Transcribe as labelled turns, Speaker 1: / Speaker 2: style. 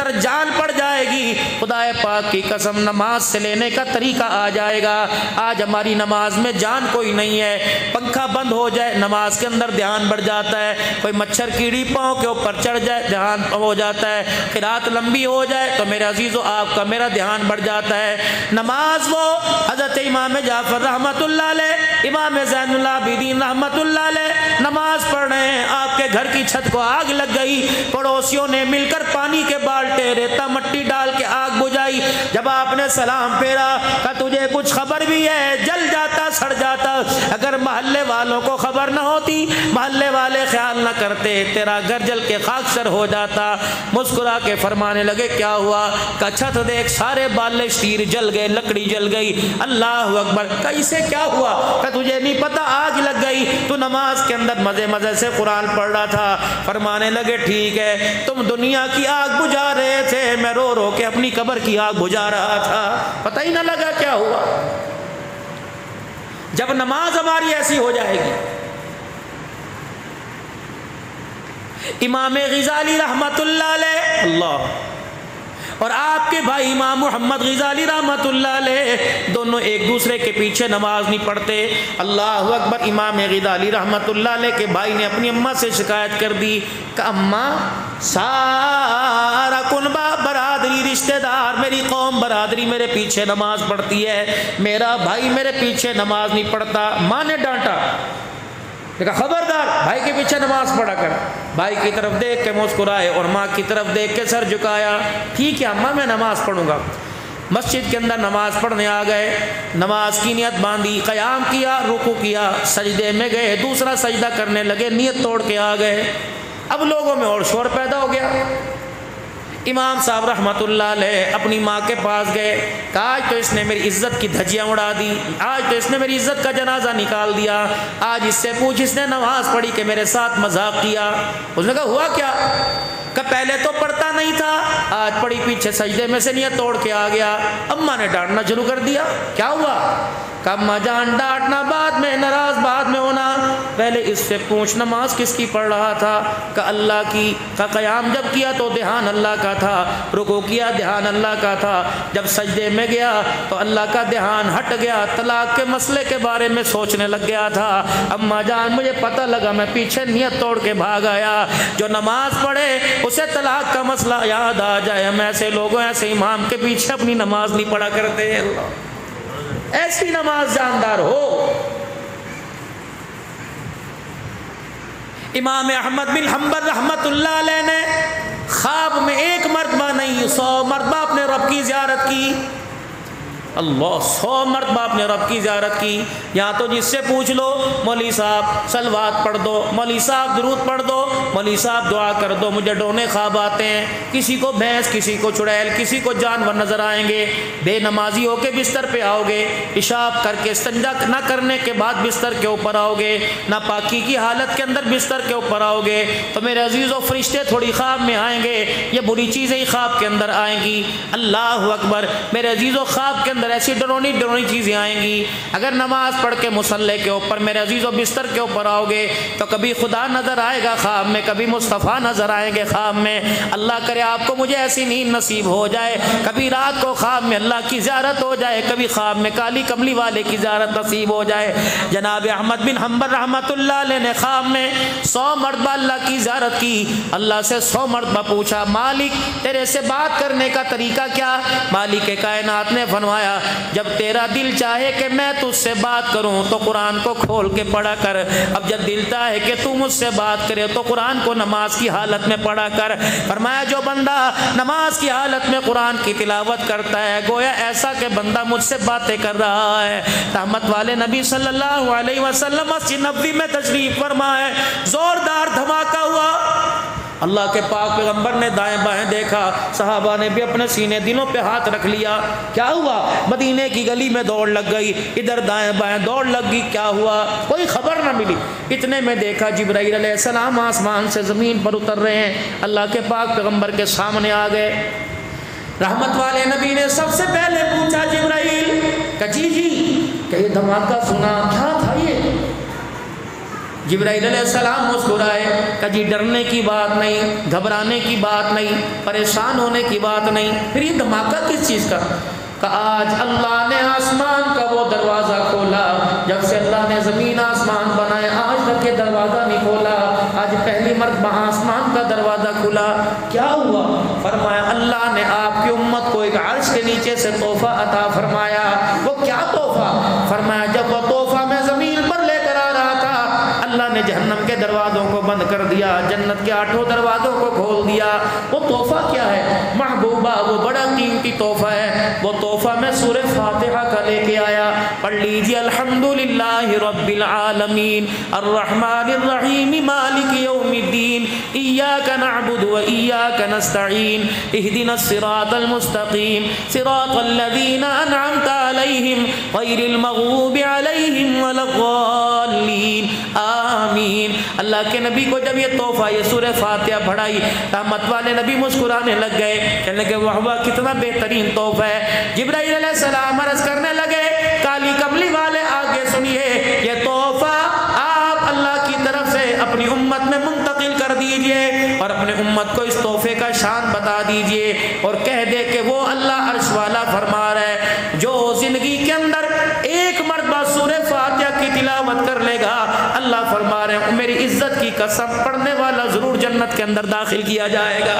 Speaker 1: اندر جان پڑ جائے گی، خدا پاک کی قسم نماز سے لینے کا طریقہ آ جائے گا۔ آج ہماری نماز میں جان کوئی نہیں ہے، پنکھا بند ہو جائے نماز کے اندر دھیان بڑھ جاتا ہے، کوئی مچھر کیڑی پاؤں کے اوپر چڑھ جائے دھیان ہو جاتا ہے، قرات لمبی ہو جائے تو میرے عزیزو آپ کا میرا دھیان بڑھ جاتا ہے۔ نماز وہ حضرت امام جعفر رحمۃ اللہ علیہ، امام زین العابدین رحمۃ اللہ علیہ نماز پڑھ رہے ہیں، آپ کے گھر کی چھت کو آگ لگ گئی، پڑوسیوں نے مل کر پانی کے بالٹے ریتا مٹی ڈال کے آگ بجھائی، جب آپ نے سلام پھیرا کہ تجھے کچھ خبر بھی ہے؟ جل جاتا سڑ جاتا، اگر محلے والوں کو خبر نہ ہوتی، محلے والے خیال نہ کرتے، تیرا گھر جل کے خاکسر ہو جاتا۔ مسکرا کے فرمانے لگے کیا ہوا؟ کہ چھت دیکھ سارے بالے شیر جل گئے، لکڑی جل گئی۔ اللہ اکبر، کیسے کیا ہوا؟ کہ تجھے نہیں پتا آگ لگ گئی، تو نماز کے اندر مزے مزے سے قرآن پڑھ رہا تھا۔ فرمانے لگے ٹھیک ہے، تم دنیا کی آگ بجھا رہے تھے، میں رو رو کے اپنی قبر کی آگ بجھا رہا تھا، پتہ ہی نہ لگا کیا ہوا۔ جب نماز ہماری ایسی ہو جائے گی، امام غزالی رحمت اللہ علیہ اللہ اور آپ کے بھائی امام محمد غزالی رحمت اللہ علیہ دونوں ایک دوسرے کے پیچھے نماز نہیں پڑھتے۔ اللہ اکبر، امام غزالی رحمت اللہ علیہ کے بھائی نے اپنی اماں سے شکایت کر دی کہ اماں سارا کنبہ برادری رشتہ دار میری قوم برادری میرے پیچھے نماز پڑھتی ہے، میرا بھائی میرے پیچھے نماز نہیں پڑھتا۔ ماں نے ڈانٹا، کہا خبردار بھائی کے پیچھے نماز پڑھا کر۔ بھائی کی طرف دیکھ کے مسکرائے اور ماں کی طرف دیکھ کے سر جھکایا، ٹھیک ہے اماں میں نماز پڑھوں گا۔ مسجد کے اندر نماز پڑھنے آ گئے، نماز کی نیت باندھی، قیام کیا، رکوع کیا، سجدے میں گئے، دوسرا سجدہ کرنے لگے، نیت توڑ کے آ گئے۔ اب لوگوں میں اور شور پیدا ہو گیا۔ امام صاحب رحمت اللہ علیہ اپنی ماں کے پاس گئے، کہا آج تو اس نے میری عزت کی دھجیاں اڑا دی، آج تو اس نے میری عزت کا جنازہ نکال دیا، آج اس سے پوچھ اس نے نماز پڑھی کہ میرے ساتھ مذاق کیا۔ اس نے کہا ہوا کیا؟ کہ پہلے تو پڑھتا نہیں تھا، آج پڑھی پیچھے سجدے میں سے نیت توڑ کے آ گیا۔ اماں نے ڈانٹنا شروع کر دیا، کیا ہوا؟ کہ اماں جان ڈانٹنا بعد میں، ناراض بعد میں ہونا، پہلے اس سے پوچھ نماز کس کی پڑھ رہا تھا؟ کہ اللہ کی۔ کہ قیام جب کیا تو دھیان اللہ کا تھا، رکوع کیا دھیان اللہ کا تھا، جب سجدے میں گیا تو اللہ کا دھیان ہٹ گیا، طلاق کے مسئلے کے بارے میں سوچنے لگ گیا تھا۔ اماں جان مجھے پتہ لگا، میں پیچھے نیت توڑ کے بھاگ آیا، جو نماز پڑھے اسے طلاق کا مسئلہ یاد آ جائے۔ ہم ایسے لوگوں ایسے امام کے پیچھے اپنی نماز نہیں پڑھا کرتے۔ اللہ ایسی نماز جاندار ہو۔ امام احمد بن حنبل رحمت اللہ علیہ نے خواب میں ایک مرتبہ نہیں 100 مرتبہ اپنے رب کی زیارت کی۔ اللہ 100 مرتبہ اپنے رب کی زیارت کی۔ یہاں تو جس سے پوچھ لو مولوی صاحب صلوات پڑھ دو، مولوی صاحب درود پڑھ دو، مولوی صاحب دعا کر دو، مجھے ڈونے خواب آتے ہیں، کسی کو بھینس، کسی کو چڑیل، کسی کو جانور نظر آئیں گے، بے نمازی ہو کے بستر پہ آؤ گے، پیشاب کر کے استنجا نہ کرنے کے بعد بستر کے اوپر آؤ گے، ناپاکی کی حالت کے اندر بستر کے اوپر آؤ گے، تو میرے عزیزو فرشتے تھوڑی خواب میں آئیں گے، یہ بری چیزیں ہی خواب کے اندر آئیں گی۔ اللہ اکبر، میرے عزیزو خواب کے اندر ایسی ڈرونی چیزیں آئیں گی۔ اگر نماز پڑھ کے مصلی کے اوپر میرے عزیزو بستر کے اوپر آؤ گے تو کبھی خدا نظر آئے گا خواب میں، کبھی مصطفیٰ نظر آئیں گے خواب میں۔ اللہ کرے آپ کو مجھے ایسی نیند نصیب ہو جائے، کبھی رات کو خواب میں اللہ کی زیارت ہو جائے، کبھی خواب میں کالی کملی والے کی زیارت نصیب ہو جائے۔ جناب احمد بن حنبل رحمت اللہ علیہ نے خواب میں 100 مرتبہ اللہ کی زیارت کی، اللہ سے 100 مرتبہ پوچھا مالک تیرے سے بات کرنے کا طریقہ کیا؟ مالک کائنات نے فرمایا جب تیرا دل چاہے کہ میں تجھ سے بات کروں تو قرآن کو کھول کے پڑھا کر، اب جب دل چاہے کہ تو مجھ سے بات کرے تو قرآن کو نماز کی حالت میں پڑھا کر۔ فرمایا جو بندہ نماز کی حالت میں قرآن کی تلاوت کرتا ہے گویا ایسا کہ بندہ مجھ سے باتیں کر رہا ہے۔ رحمت والے نبی صلی اللہ علیہ وسلم مسجد نبوی میں تشریف فرما ہے، زوردار دھماکہ ہوا، اللہ کے پاک پیغمبر نے دائیں بائیں دیکھا، صحابہ نے بھی اپنے سینے دلوں پہ ہاتھ رکھ لیا، کیا ہوا؟ مدینے کی گلی میں دوڑ لگ گئی، ادھر دائیں بائیں دوڑ لگ گئی، کیا ہوا؟ کوئی خبر نہ ملی۔ اتنے میں دیکھا جبرائیل علیہ السلام آسمان سے زمین پر اتر رہے ہیں، اللہ کے پاک پیغمبر کے سامنے آ گئے۔ رحمت والے نبی نے سب سے پہلے پوچھا جبرائیل کہ جی کہ یہ دھماکہ سنا، کیا تھا یہ؟ جبرائیل علیہ السلام مسکرائے کہ جی ڈرنے کی بات نہیں، گھبرانے کی بات نہیں، پریشان ہونے کی بات نہیں۔ پھر یہ دھماکہ کس چیز کا؟ کہ آج اللہ نے آسمان کا وہ دروازہ کھولا، جب سے اللہ نے زمین آسمان بنائے آج تک یہ دروازہ نہیں کھولا، آج پہلی مرتبہ آسمان کا دروازہ کھلا۔ کیا ہوا؟ فرمایا اللہ نے آپ کی امت کو ایک عرش کے نیچے سے تحفہ عطا فرمایا۔ وہ کیا تحفہ؟ فرمایا جب وہ تحفہ میں زمین پر لے کر آ رہا تھا، اللہ نے جہنم کے دروازوں کو بند کر دیا، جنت کے 8 دروازوں کو کھول دیا۔ وہ تحفہ کیا ہے محبوبہ؟ وہ بڑا قیمتی تحفہ ہے۔ وہ تحفہ میں سورہ فاتحہ کا لے کے آیا، پڑھ لیجیے الحمدللہ رب العالمین الرحمن الرحیم مالک یوم الدین ایاک نعبد و ایاک نستعین اہدنا الصراط المستقیم صراط الذین انعمت علیہم غیر المغضوب علیہم ولا الضالین آمین۔ اللہ کے نبی کو جب یہ تحفہ یہ سورہ فاتحہ پڑھائی، رحمت والے نبی مسکرانے لگ گئے، کہنے لگے واہ کتنا بہترین تحفہ ہے۔ جبرائیل علیہ السلام عرض کرنے لگے کالی کملی والے آگے سنیے، یہ تحفہ آپ اللہ کی طرف سے اپنی امت میں منتقل کر دیجئے اور اپنے امت کو اس تحفے کا شان بتا دیجئے اور کہہ دے کہ وہ اللہ عرش والا فرما رہا ہے جو زندگی کے اندر ایک مرتبہ سورہ فاتحہ کی تلاوت کر لے گا، اللہ فرما رہے ہیں میری عزت کی قسم پڑھنے والا ضرور جنت کے اندر داخل کیا جائے گا۔